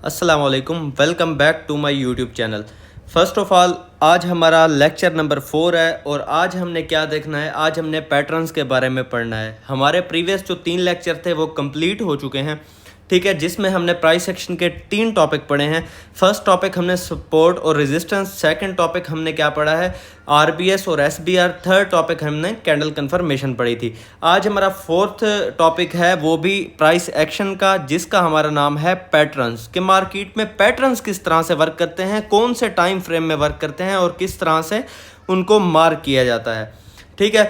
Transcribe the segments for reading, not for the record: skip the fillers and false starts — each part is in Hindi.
अस्सलाम वालेकुम, welcome back to my YouTube channel. First of all आज हमारा लेक्चर नंबर 4 है और आज हमने क्या देखना है, आज हमने पैटर्न्स के बारे में पढ़ना है। हमारे प्रीवियस जो 3 लेक्चर थे वो कंप्लीट हो चुके हैं, ठीक है, जिसमें हमने प्राइस सेक्शन के 3 टॉपिक पढ़े हैं। फर्स्ट टॉपिक हमने सपोर्ट और रेजिस्टेंस, सेकंड टॉपिक हमने क्या पढ़ा है, आरबीएस और एसबीआर, थर्ड टॉपिक हमने कैंडल कंफर्मेशन पढ़ी थी। आज हमारा फोर्थ टॉपिक है वो भी प्राइस एक्शन का, जिसका हमारा नाम है पैटर्न्स। कि मार्केट में पैटर्न्स किस तरह से वर्क करते हैं, कौन से टाइम फ्रेम में वर्क करते हैं और किस तरह से उनको मार्क किया जाता है, ठीक है।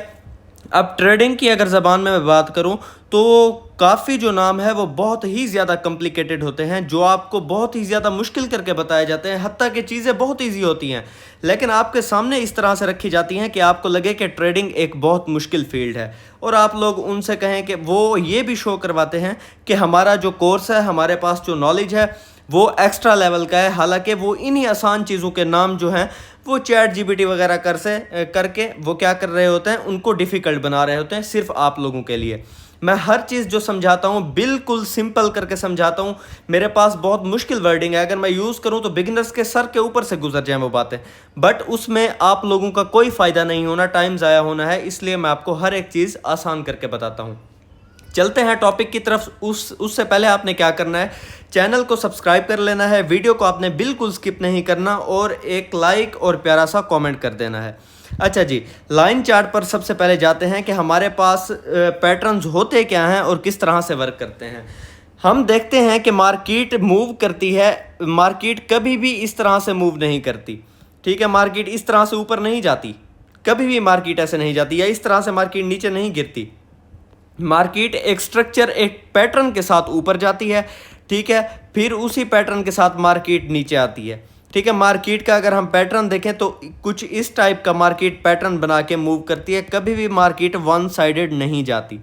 अब ट्रेडिंग की अगर ज़बान में मैं बात करूं तो काफ़ी जो नाम है वो बहुत ही ज़्यादा कॉम्प्लिकेटेड होते हैं, जो आपको बहुत ही ज़्यादा मुश्किल करके बताए जाते हैं। हत्ता कि चीज़ें बहुत ईजी होती हैं लेकिन आपके सामने इस तरह से रखी जाती हैं कि आपको लगे कि ट्रेडिंग एक बहुत मुश्किल फील्ड है, और आप लोग उनसे कहें कि वो ये भी शो करवाते हैं कि हमारा जो कोर्स है, हमारे पास जो नॉलेज है वो एक्स्ट्रा लेवल का है। हालांकि वो इन्हीं आसान चीज़ों के नाम जो हैं वो चैट जीपीटी वगैरह करके वो क्या कर रहे होते हैं, उनको डिफ़िकल्ट बना रहे होते हैं सिर्फ आप लोगों के लिए। मैं हर चीज़ जो समझाता हूँ बिल्कुल सिंपल करके समझाता हूँ। मेरे पास बहुत मुश्किल वर्डिंग है, अगर मैं यूज़ करूँ तो बिगिनर्स के सर के ऊपर से गुजर जाएँ वो बातें, बट उसमें आप लोगों का कोई फ़ायदा नहीं होना, टाइम ज़ाया होना है, इसलिए मैं आपको हर एक चीज़ आसान करके बताता हूँ। चलते हैं टॉपिक की तरफ। उससे पहले आपने क्या करना है, चैनल को सब्सक्राइब कर लेना है, वीडियो को आपने बिल्कुल स्किप नहीं करना और एक लाइक और प्यारा सा कमेंट कर देना है। अच्छा जी, लाइन चार्ट पर सबसे पहले जाते हैं कि हमारे पास पैटर्न्स होते क्या हैं और किस तरह से वर्क करते हैं। हम देखते हैं कि मार्केट मूव करती है, मार्केट कभी भी इस तरह से मूव नहीं करती, ठीक है। मार्केट इस तरह से ऊपर नहीं जाती, कभी भी मार्केट ऐसे नहीं जाती, या इस तरह से मार्केट नीचे नहीं गिरती। मार्केट एक स्ट्रक्चर, एक पैटर्न के साथ ऊपर जाती है, ठीक है, फिर उसी पैटर्न के साथ मार्केट नीचे आती है, ठीक है। मार्केट का अगर हम पैटर्न देखें तो कुछ इस टाइप का मार्केट पैटर्न बना के मूव करती है, कभी भी मार्केट वन साइडेड नहीं जाती,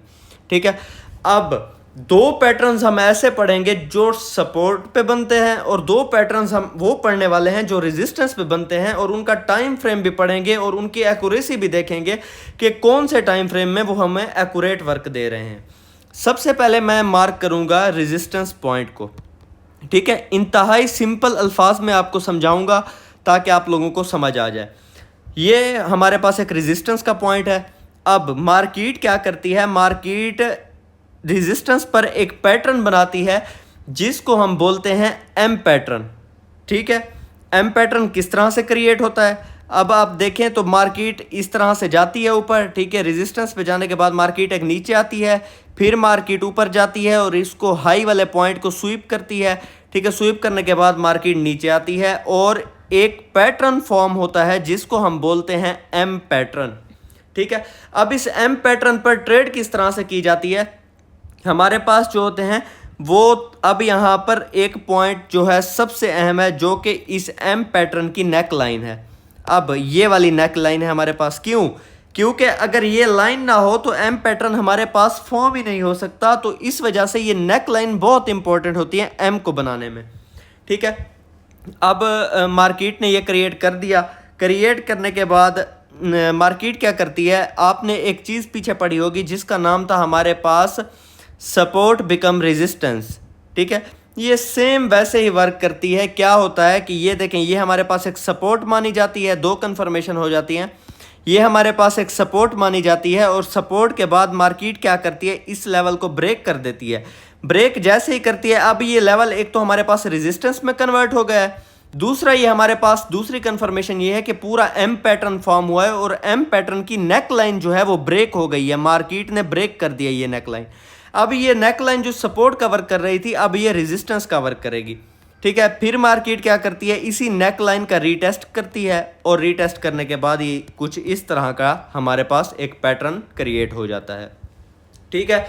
ठीक है। अब दो पैटर्न्स हम ऐसे पढ़ेंगे जो सपोर्ट पे बनते हैं, और दो पैटर्न्स हम वो पढ़ने वाले हैं जो रेजिस्टेंस पे बनते हैं, और उनका टाइम फ्रेम भी पढ़ेंगे और उनकी एक्यूरेसी भी देखेंगे कि कौन से टाइम फ्रेम में वो हमें एक्यूरेट वर्क दे रहे हैं। सबसे पहले मैं मार्क करूंगा रेजिस्टेंस पॉइंट को, ठीक है। इंतहाई सिंपल अल्फाज में आपको समझाऊंगा ताकि आप लोगों को समझ आ जाए। ये हमारे पास एक रेजिस्टेंस का पॉइंट है। अब मार्केट क्या करती है, मार्केट रेजिस्टेंस पर एक पैटर्न बनाती है जिसको हम बोलते हैं एम पैटर्न, ठीक है। एम पैटर्न किस तरह से क्रिएट होता है, अब आप देखें तो मार्केट इस तरह से जाती है ऊपर, ठीक है। रेजिस्टेंस पे जाने के बाद मार्केट एक नीचे आती है, फिर मार्केट ऊपर जाती है और इसको हाई वाले पॉइंट को स्वीप करती है, ठीक है। स्वीप करने के बाद मार्केट नीचे आती है और एक पैटर्न फॉर्म होता है जिसको हम बोलते हैं एम पैटर्न, ठीक है। अब इस एम पैटर्न पर ट्रेड किस तरह से की जाती है, हमारे पास जो होते हैं वो, अब यहाँ पर एक पॉइंट जो है सबसे अहम है, जो कि इस एम पैटर्न की नेक लाइन है। अब ये वाली नेक लाइन है हमारे पास, क्यों, क्योंकि अगर ये लाइन ना हो तो एम पैटर्न हमारे पास फॉर्म ही नहीं हो सकता, तो इस वजह से ये नेक लाइन बहुत इंपॉर्टेंट होती है एम को बनाने में, ठीक है। अब मार्केट ने ये क्रिएट कर दिया, क्रिएट करने के बाद मार्केट क्या करती है, आपने एक चीज़ पीछे पढ़ी होगी जिसका नाम था हमारे पास सपोर्ट बिकम रेजिस्टेंस, ठीक है। ये सेम वैसे ही वर्क करती है। क्या होता है कि ये देखें, ये हमारे पास एक सपोर्ट मानी जाती है, दो कन्फर्मेशन हो जाती हैं। ये हमारे पास एक सपोर्ट मानी जाती है और सपोर्ट के बाद मार्केट क्या करती है, इस लेवल को ब्रेक कर देती है। ब्रेक जैसे ही करती है, अब ये लेवल एक तो हमारे पास रेजिस्टेंस में कन्वर्ट हो गया है, दूसरा ये हमारे पास दूसरी कंफर्मेशन ये है कि पूरा एम पैटर्न फॉर्म हुआ है और एम पैटर्न की नेक लाइन जो है वो ब्रेक हो गई है, मार्केट ने ब्रेक कर दिया ये नेक लाइन। अब ये नेक लाइन जो सपोर्ट का वर्क कर रही थी, अब ये रेजिस्टेंस का वर्क करेगी, ठीक है। फिर मार्केट क्या करती है, इसी नेक लाइन का रीटेस्ट करती है और रीटेस्ट करने के बाद ये कुछ इस तरह का हमारे पास एक पैटर्न क्रिएट हो जाता है, ठीक है।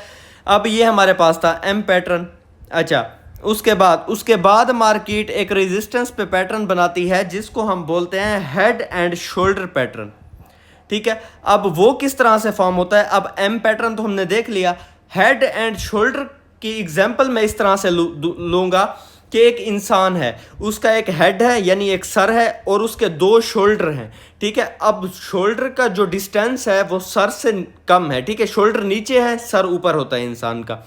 अब ये हमारे पास था एम पैटर्न। अच्छा, उसके बाद मार्केट एक रेजिस्टेंस पे पैटर्न बनाती है जिसको हम बोलते हैं हेड एंड शोल्डर पैटर्न, ठीक है। अब वो किस तरह से फॉर्म होता है, अब एम पैटर्न तो हमने देख लिया, हेड एंड शोल्डर की एग्जांपल मैं इस तरह से लूँगा कि एक इंसान है, उसका एक हेड है यानी एक सर है और उसके दो शोल्डर हैं, ठीक है। अब शोल्डर का जो डिस्टेंस है वो सर से कम है, ठीक है। शोल्डर नीचे है, सर ऊपर होता है इंसान का।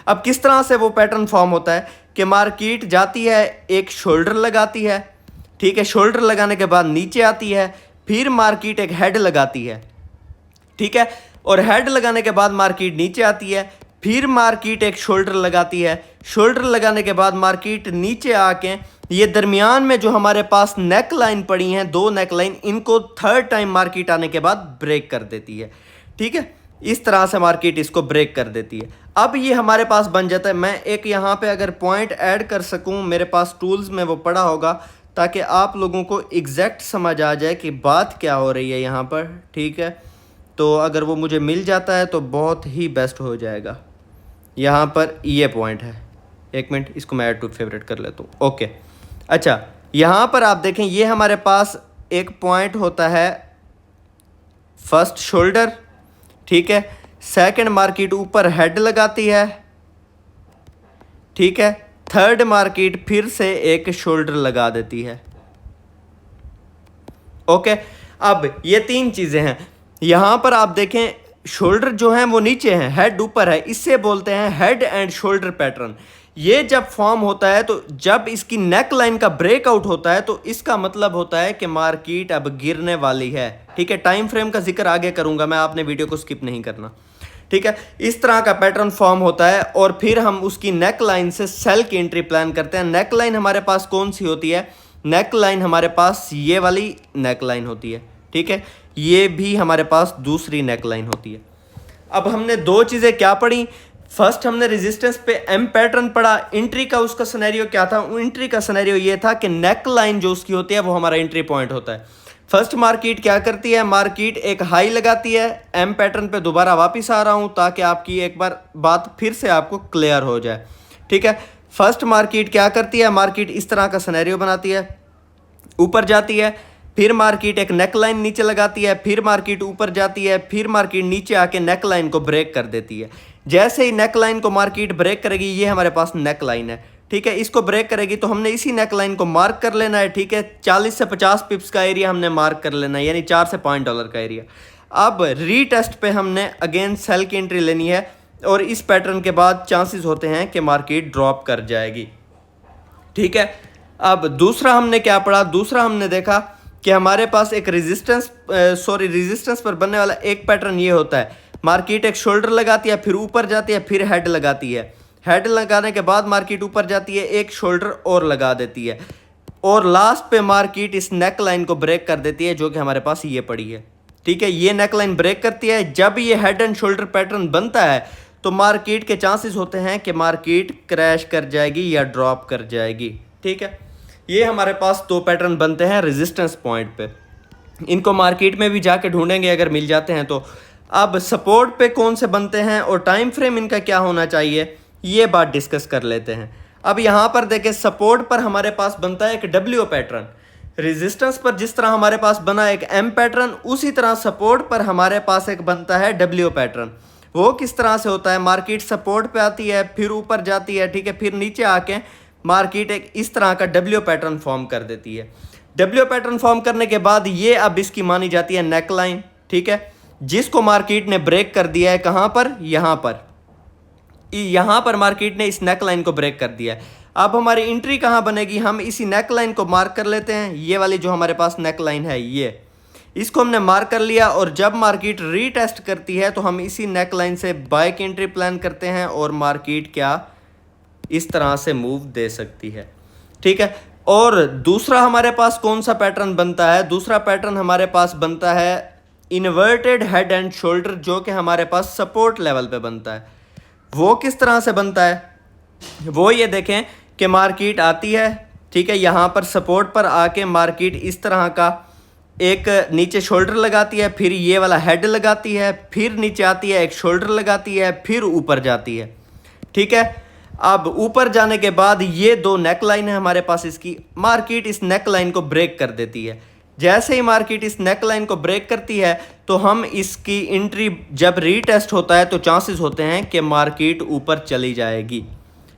अब किस तरह से वो पैटर्न फॉर्म होता है कि मार्केट जाती है, एक शोल्डर लगाती है, ठीक है, शोल्डर लगाने के बाद नीचे आती है, फिर मार्केट एक हेड लगाती है, ठीक है, और हेड लगाने के बाद मार्केट नीचे आती है, फिर मार्केट एक शोल्डर लगाती है, शोल्डर लगाने के बाद मार्केट नीचे आके ये दरमियान में जो हमारे पास नेक लाइन पड़ी हैं, दो नेक लाइन, इनको थर्ड टाइम मार्केट आने के बाद ब्रेक कर देती है, ठीक है। इस तरह से मार्केट इसको ब्रेक कर देती है। अब ये हमारे पास बन जाता है, मैं एक यहाँ पे अगर पॉइंट ऐड कर सकूँ, मेरे पास टूल्स में वो पड़ा होगा ताकि आप लोगों को एग्जैक्ट समझ आ जाए कि बात क्या हो रही है यहाँ पर, ठीक है। तो अगर वो मुझे मिल जाता है तो बहुत ही बेस्ट हो जाएगा। यहाँ पर ये पॉइंट है, एक मिनट, इसको मैं ऐड टू फेवरेट कर लेता हूँ। ओके, अच्छा, यहाँ पर आप देखें ये हमारे पास एक पॉइंट होता है फर्स्ट शोल्डर, ठीक है, सेकंड मार्केट ऊपर हेड लगाती है, ठीक है, थर्ड मार्केट फिर से एक शोल्डर लगा देती है। ओके, अब ये तीन चीज़ें हैं। यहाँ पर आप देखें शोल्डर जो है वो नीचे है, हेड ऊपर है, इससे बोलते हैं हेड एंड शोल्डर पैटर्न। ये जब फॉर्म होता है तो जब इसकी नेक लाइन का ब्रेकआउट होता है तो इसका मतलब होता है कि मार्केट अब गिरने वाली है, ठीक है। टाइम फ्रेम का जिक्र आगे करूंगा मैं, आपने वीडियो को स्किप नहीं करना, ठीक है। इस तरह का पैटर्न फॉर्म होता है और फिर हम उसकी नेक लाइन से सेल की एंट्री प्लान करते हैं। नेक लाइन हमारे पास कौन सी होती है? नेक लाइन हमारे पास ये वाली नेक लाइन होती है, ठीक है। ये भी हमारे पास दूसरी नेक लाइन होती है। अब हमने दो चीज़ें क्या पढ़ी? फर्स्ट हमने रेजिस्टेंस पे एम पैटर्न पढ़ा। एंट्री का उसका सिनेरियो क्या था? एंट्री का सिनेरियो ये था कि नेक लाइन जो उसकी होती है वो हमारा एंट्री पॉइंट होता है। फर्स्ट मार्केट क्या करती है? मार्केट एक हाई लगाती है। एम पैटर्न पे दोबारा वापस आ रहा हूं ताकि आपकी एक बार बात फिर से आपको क्लियर हो जाए, ठीक है। फर्स्ट मार्केट क्या करती है? मार्केट इस तरह का सिनेरियो बनाती है, ऊपर जाती है, फिर मार्केट एक नेक लाइन नीचे लगाती है, फिर मार्केट ऊपर जाती है, फिर मार्केट नीचे आके नेक लाइन को ब्रेक कर देती है। जैसे ही नेक लाइन को मार्केट ब्रेक करेगी, ये हमारे पास नेक लाइन है, ठीक है, इसको ब्रेक करेगी तो हमने इसी नेक लाइन को मार्क कर लेना है, ठीक है। 40 से 50 पिप्स का एरिया हमने मार्क कर लेना है, यानी 4 से $5 का एरिया। अब रीटेस्ट पे हमने अगेन सेल की एंट्री लेनी है और इस पैटर्न के बाद चांसेस होते हैं कि मार्केट ड्रॉप कर जाएगी, ठीक है। अब दूसरा हमने क्या पढ़ा? दूसरा हमने देखा कि हमारे पास एक रेजिस्टेंस पर बनने वाला एक पैटर्न ये होता है, मार्केट एक शोल्डर लगाती है, फिर ऊपर जाती है, फिर हेड लगाती है, हेड लगाने के बाद मार्केट ऊपर जाती है, एक शोल्डर और लगा देती है और लास्ट पे मार्केट इस नेक लाइन को ब्रेक कर देती है जो कि हमारे पास ये पड़ी है, ठीक है। ये नेक लाइन ब्रेक करती है। जब ये हेड एंड शोल्डर पैटर्न बनता है तो मार्केट के चांसेस होते हैं कि मार्केट क्रैश कर जाएगी या ड्रॉप कर जाएगी, ठीक है। ये हमारे पास दो पैटर्न बनते हैं रेजिस्टेंस पॉइंट पे। इनको मार्केट में भी जाके ढूंढेंगे अगर मिल जाते हैं तो। अब सपोर्ट पे कौन से बनते हैं और टाइम फ्रेम इनका क्या होना चाहिए, ये बात डिस्कस कर लेते हैं। अब यहाँ पर देखें, सपोर्ट पर हमारे पास बनता है एक डब्ल्यू पैटर्न। रेजिस्टेंस पर जिस तरह हमारे पास बना एक एम पैटर्न, उसी तरह सपोर्ट पर हमारे पास एक बनता है डब्ल्यू पैटर्न। वो किस तरह से होता है? मार्केट सपोर्ट पे आती है, फिर ऊपर जाती है, ठीक है, फिर नीचे आके मार्केट एक इस तरह का डब्ल्यू पैटर्न फॉर्म कर देती है। डब्ल्यू पैटर्न फॉर्म करने के बाद ये अब इसकी मानी जाती है नेक लाइन, ठीक है, जिसको मार्केट ने ब्रेक कर दिया है। कहाँ पर? यहाँ पर। यहाँ पर मार्केट ने इस नेक लाइन को ब्रेक कर दिया है। अब हमारी एंट्री कहाँ बनेगी? हम इसी नेक लाइन को मार्क कर लेते हैं। ये वाली जो हमारे पास नेक लाइन है, ये इसको हमने मार्क कर लिया और जब मार्केट रीटेस्ट करती है तो हम इसी नेक लाइन से बाय की एंट्री प्लान करते हैं और मार्केट क्या इस तरह से मूव दे सकती है, ठीक है। और दूसरा हमारे पास कौन सा पैटर्न बनता है? दूसरा पैटर्न हमारे पास बनता है इन्वर्टेड हेड एंड शोल्डर, जो कि हमारे पास सपोर्ट लेवल पे बनता है। वो किस तरह से बनता है? वो ये देखें कि मार्केट आती है, ठीक है, यहाँ पर सपोर्ट पर आके मार्केट इस तरह का एक नीचे शोल्डर लगाती है, फिर ये वाला हेड लगाती है, फिर नीचे आती है, एक शोल्डर लगाती है, फिर ऊपर जाती है, ठीक है। अब ऊपर जाने के बाद ये दो नेक लाइन है हमारे पास, इसकी मार्केट इस नेक लाइन को ब्रेक कर देती है। जैसे ही मार्केट इस नेक लाइन को ब्रेक करती है तो हम इसकी एंट्री जब रीटेस्ट होता है तो चांसेस होते हैं कि मार्केट ऊपर चली जाएगी,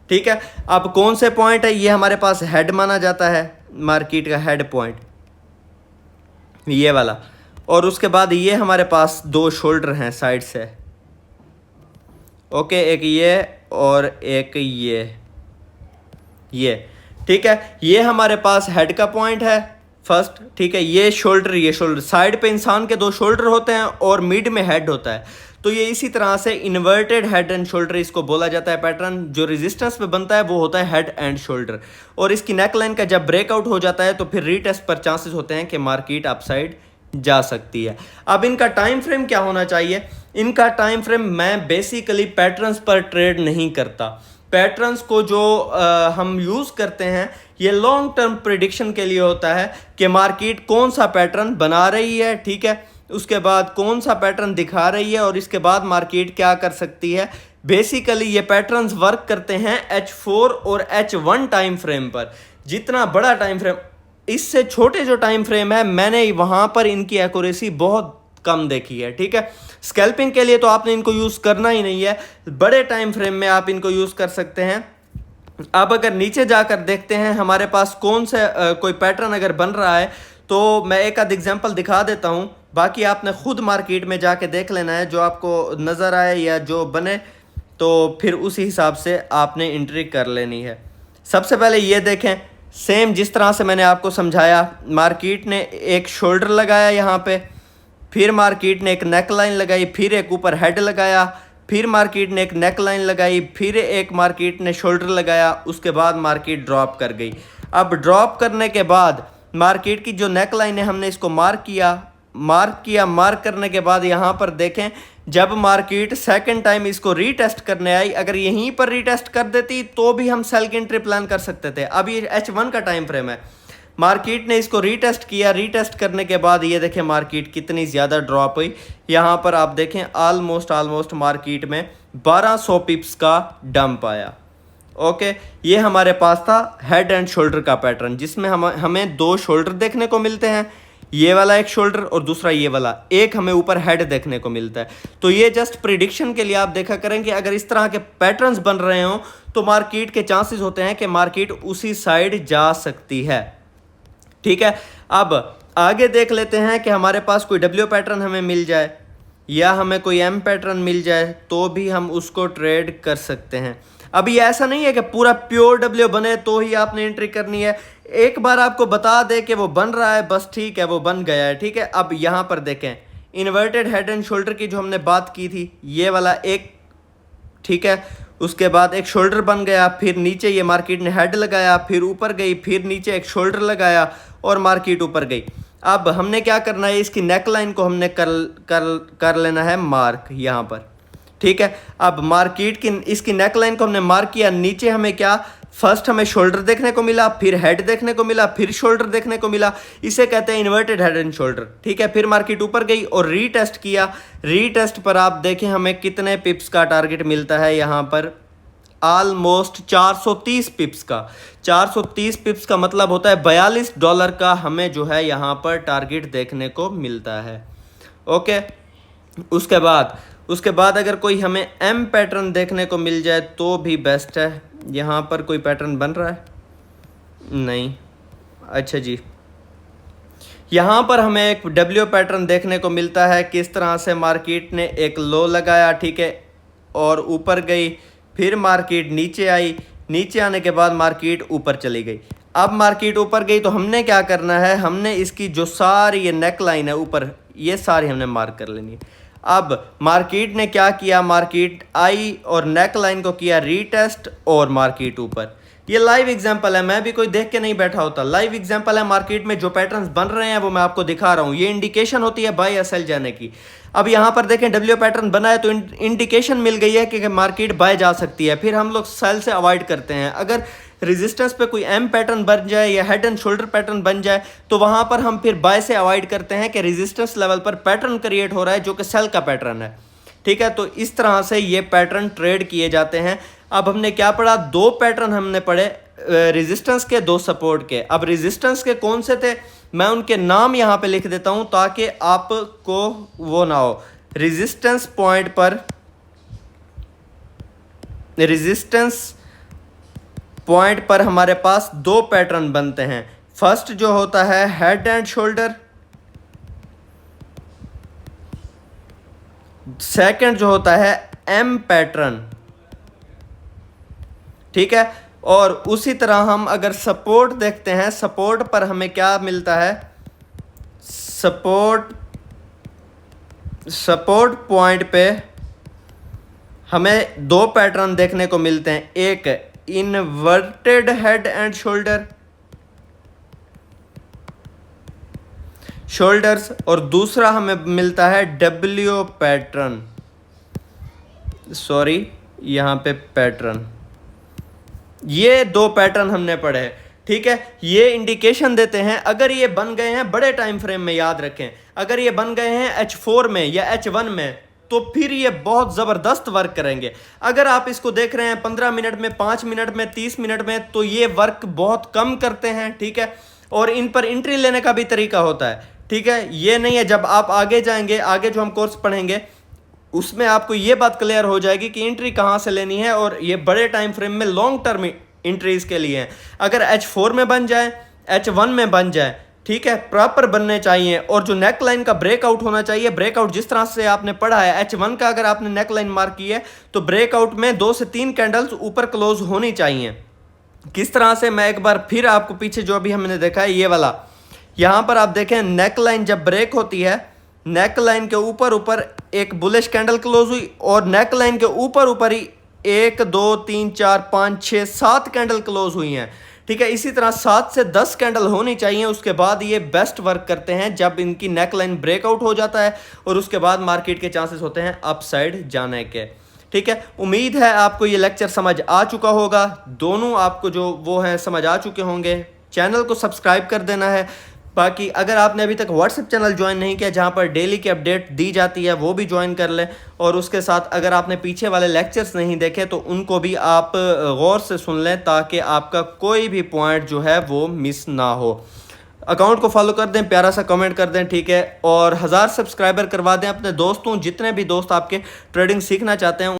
ठीक है। अब कौन से पॉइंट है? ये हमारे पास हेड माना जाता है, मार्केट का हेड पॉइंट ये वाला, और उसके बाद ये हमारे पास दो शोल्डर हैं साइड से, ओके, एक ये और एक ये ठीक है। ये हमारे पास हेड का पॉइंट है फर्स्ट, ठीक है। ये शोल्डर साइड पे इंसान के दो शोल्डर होते हैं और मिड में हेड होता है। तो ये इसी तरह से इन्वर्टेड हेड एंड शोल्डर इसको बोला जाता है। पैटर्न जो रेजिस्टेंस पे बनता है वो होता है हेड एंड शोल्डर। और इसकी नेकलाइन का जब ब्रेकआउट हो जाता है तो फिर रीटेस्ट पर चांसेस होते हैं कि मार्केट अपसाइड जा सकती है। अब इनका टाइम फ्रेम क्या होना चाहिए? इनका टाइम फ्रेम, मैं बेसिकली पैटर्न्स पर ट्रेड नहीं करता। पैटर्न्स को जो हम यूज़ करते हैं ये लॉन्ग टर्म प्रिडिक्शन के लिए होता है कि मार्केट कौन सा पैटर्न बना रही है, ठीक है, उसके बाद कौन सा पैटर्न दिखा रही है और इसके बाद मार्केट क्या कर सकती है। बेसिकली ये पैटर्न्स वर्क करते हैं H4 और H1 टाइम फ्रेम पर। जितना बड़ा टाइम फ्रेम, इससे छोटे जो टाइम फ्रेम है मैंने वहाँ पर इनकी एक्यूरेसी बहुत कम देखी है, ठीक है। स्कैल्पिंग के लिए तो आपने इनको यूज़ करना ही नहीं है, बड़े टाइम फ्रेम में आप इनको यूज़ कर सकते हैं। अब अगर नीचे जाकर देखते हैं हमारे पास कौन से कोई पैटर्न अगर बन रहा है तो मैं एक आध एग्जांपल दिखा देता हूं, बाकी आपने खुद मार्केट में जाके देख लेना है, जो आपको नज़र आए या जो बने तो फिर उसी हिसाब से आपने एंट्री कर लेनी है। सबसे पहले ये देखें, सेम जिस तरह से मैंने आपको समझाया, मार्केट ने एक शोल्डर लगाया यहाँ पे, फिर मार्केट ने एक नेक लाइन लगाई, फिर एक ऊपर हेड लगाया, फिर मार्केट ने एक नेक लाइन लगाई, फिर एक मार्केट ने शोल्डर लगाया, उसके बाद मार्केट ड्रॉप कर गई। अब ड्रॉप करने के बाद मार्केट की जो नेक लाइन है हमने इसको मार्क मार्क करने के बाद यहाँ पर देखें, जब मार्केट सेकंड टाइम इसको रीटेस्ट करने आई, अगर यहीं पर रीटेस्ट कर देती तो भी हम सेल की एंट्री प्लान कर सकते थे। अब ये H1 का टाइम फ्रेम है, मार्केट ने इसको रीटेस्ट किया, रीटेस्ट करने के बाद ये देखें मार्केट कितनी ज़्यादा ड्रॉप हुई। यहाँ पर आप देखें ऑलमोस्ट मार्केट में 1200 पिप्स का डंप आया। ओके, ये हमारे पास था हेड एंड शोल्डर का पैटर्न, जिसमें हमें दो शोल्डर देखने को मिलते हैं, ये वाला एक शोल्डर और दूसरा ये वाला, एक हमें ऊपर हेड देखने को मिलता है। तो ये जस्ट प्रिडिक्शन के लिए आप देखा करें कि अगर इस तरह के पैटर्न्स बन रहे हों तो मार्केट के चांसेस होते हैं कि मार्केट उसी साइड जा सकती है, ठीक है। अब आगे देख लेते हैं कि हमारे पास कोई W पैटर्न हमें मिल जाए या हमें कोई M पैटर्न मिल जाए तो भी हम उसको ट्रेड कर सकते हैं। अब ये ऐसा नहीं है कि पूरा प्योर W बने तो ही आपने एंट्री करनी है। एक बार आपको बता दे कि वो बन रहा है, बस ठीक है, वो बन गया है, ठीक है। अब यहाँ पर देखें, इन्वर्टेड हेड एंड शोल्डर की जो हमने बात की थी, ये वाला एक, ठीक है, उसके बाद एक शोल्डर बन गया, फिर नीचे ये मार्केट ने हेड लगाया, फिर ऊपर गई, फिर नीचे एक शोल्डर लगाया और मार्केट ऊपर गई। अब हमने क्या करना है, इसकी नेक लाइन को हमने कर लेना है मार्क यहाँ पर, ठीक है। अब मार्केट की इसकी नेक लाइन को हमने मार्क किया, नीचे हमें क्या, फर्स्ट हमें शोल्डर देखने को मिला, फिर हेड देखने को मिला, फिर शोल्डर देखने को मिला, इसे कहते हैं इन्वर्टेड हेड एंड शोल्डर, ठीक है। फिर मार्केट ऊपर गई और रीटेस्ट किया, रीटेस्ट पर आप देखें हमें कितने पिप्स का टारगेट मिलता है, यहाँ पर ऑलमोस्ट 430 पिप्स का। 430 पिप्स का मतलब होता है $42 का हमें जो है यहाँ पर टारगेट देखने को मिलता है। ओके, उसके बाद अगर कोई हमें M पैटर्न देखने को मिल जाए तो भी बेस्ट है। यहाँ पर कोई पैटर्न बन रहा है? नहीं। अच्छा जी, यहाँ पर हमें एक W पैटर्न देखने को मिलता है। किस तरह से मार्केट ने एक लो लगाया, ठीक है, और ऊपर गई, फिर मार्केट नीचे आई, नीचे आने के बाद मार्केट ऊपर चली गई। अब मार्केट ऊपर गई तो हमने क्या करना है, हमने इसकी जो सारी ये नेक लाइन है ऊपर, ये सारी हमने मार्क कर लेनी है। अब मार्केट ने क्या किया, मार्केट आई और नेक लाइन को किया रीटेस्ट और मार्केट ऊपर। ये लाइव एग्जांपल है, मैं भी कोई देख के नहीं बैठा होता, लाइव एग्जांपल है। मार्केट में जो पैटर्न्स बन रहे हैं वो मैं आपको दिखा रहा हूँ, ये इंडिकेशन होती है बाय या सेल जाने की। अब यहाँ पर देखें W पैटर्न बना है तो इंडिकेशन मिल गई है कि मार्केट बाय जा सकती है, फिर हम लोग सेल से अवॉइड करते हैं। अगर रेजिस्टेंस पे कोई M पैटर्न बन जाए या हेड एंड शोल्डर पैटर्न बन जाए तो वहाँ पर हम फिर बाय से अवॉइड करते हैं कि रेजिस्टेंस लेवल पर पैटर्न क्रिएट हो रहा है जो कि सेल का पैटर्न है, ठीक है। तो इस तरह से ये पैटर्न ट्रेड किए जाते हैं। अब हमने क्या पढ़ा, दो पैटर्न हमने पढ़े, रेजिस्टेंस के, दो सपोर्ट के। अब रेजिस्टेंस के कौन से थे, मैं उनके नाम यहाँ पे लिख देता हूँ ताकि आपको वो ना हो। रेजिस्टेंस पॉइंट पर, रेजिस्टेंस पॉइंट पर हमारे पास दो पैटर्न बनते हैं। फर्स्ट जो होता है हेड एंड शोल्डर, सेकंड जो होता है M पैटर्न। ठीक है। और उसी तरह हम अगर सपोर्ट देखते हैं, सपोर्ट पर हमें क्या मिलता है, सपोर्ट पॉइंट पे हमें दो पैटर्न देखने को मिलते हैं, एक इनवर्टेड हेड एंड शोल्डर्स और दूसरा हमें मिलता है डब्ल्यू पैटर्न, सॉरी यहाँ पे पैटर्न। ये दो पैटर्न हमने पढ़े हैं, ठीक है। ये इंडिकेशन देते हैं अगर ये बन गए हैं बड़े टाइम फ्रेम में, याद रखें अगर ये बन गए हैं H4 में या H1 में तो फिर ये बहुत ज़बरदस्त वर्क करेंगे। अगर आप इसको देख रहे हैं 15 मिनट में, 5 मिनट में, 30 मिनट में, तो ये वर्क बहुत कम करते हैं, ठीक है। और इन पर एंट्री लेने का भी तरीका होता है, ठीक है। ये नहीं है, जब आप आगे जाएंगे, आगे जो हम कोर्स पढ़ेंगे उसमें आपको ये बात क्लियर हो जाएगी कि एंट्री कहाँ से लेनी है, और ये बड़े टाइम फ्रेम में लॉन्ग टर्म एंट्रीज के लिए हैं। अगर H4 में बन जाए, H1 में बन जाए, ठीक है, प्रॉपर बनने चाहिए। और जो नेक लाइन का ब्रेकआउट होना चाहिए, ब्रेकआउट जिस तरह से आपने पढ़ा है H1 का, अगर आपने नेक लाइन मार्क की है तो ब्रेकआउट में 2 से 3 कैंडल्स ऊपर क्लोज होनी चाहिए। किस तरह से, मैं एक बार फिर आपको पीछे जो अभी हमने देखा है ये वाला, यहाँ पर आप देखें नेक लाइन जब ब्रेक होती है, नेक लाइन के ऊपर एक बुलिश कैंडल क्लोज हुई और नेक लाइन के ऊपर ही 1 2 3 4 5 6 7 कैंडल क्लोज हुई हैं, ठीक है। इसी तरह 7 से 10 कैंडल होनी चाहिए, उसके बाद ये बेस्ट वर्क करते हैं जब इनकी नेक लाइन ब्रेकआउट हो जाता है और उसके बाद मार्केट के चांसेस होते हैं अपसाइड जाने के, ठीक है। उम्मीद है आपको ये लेक्चर समझ आ चुका होगा, दोनों आपको जो वो हैं समझ आ चुके होंगे। चैनल को सब्सक्राइब कर देना है। बाकी अगर आपने अभी तक व्हाट्सएप चैनल ज्वाइन नहीं किया जहां पर डेली की अपडेट दी जाती है, वो भी ज्वाइन कर लें। और उसके साथ अगर आपने पीछे वाले लेक्चर्स नहीं देखे तो उनको भी आप गौर से सुन लें ताकि आपका कोई भी पॉइंट जो है वो मिस ना हो। अकाउंट को फॉलो कर दें, प्यारा सा कमेंट कर दें, ठीक है। और 1000 सब्सक्राइबर करवा दें अपने दोस्तों, जितने भी दोस्त आपके ट्रेडिंग सीखना चाहते हैं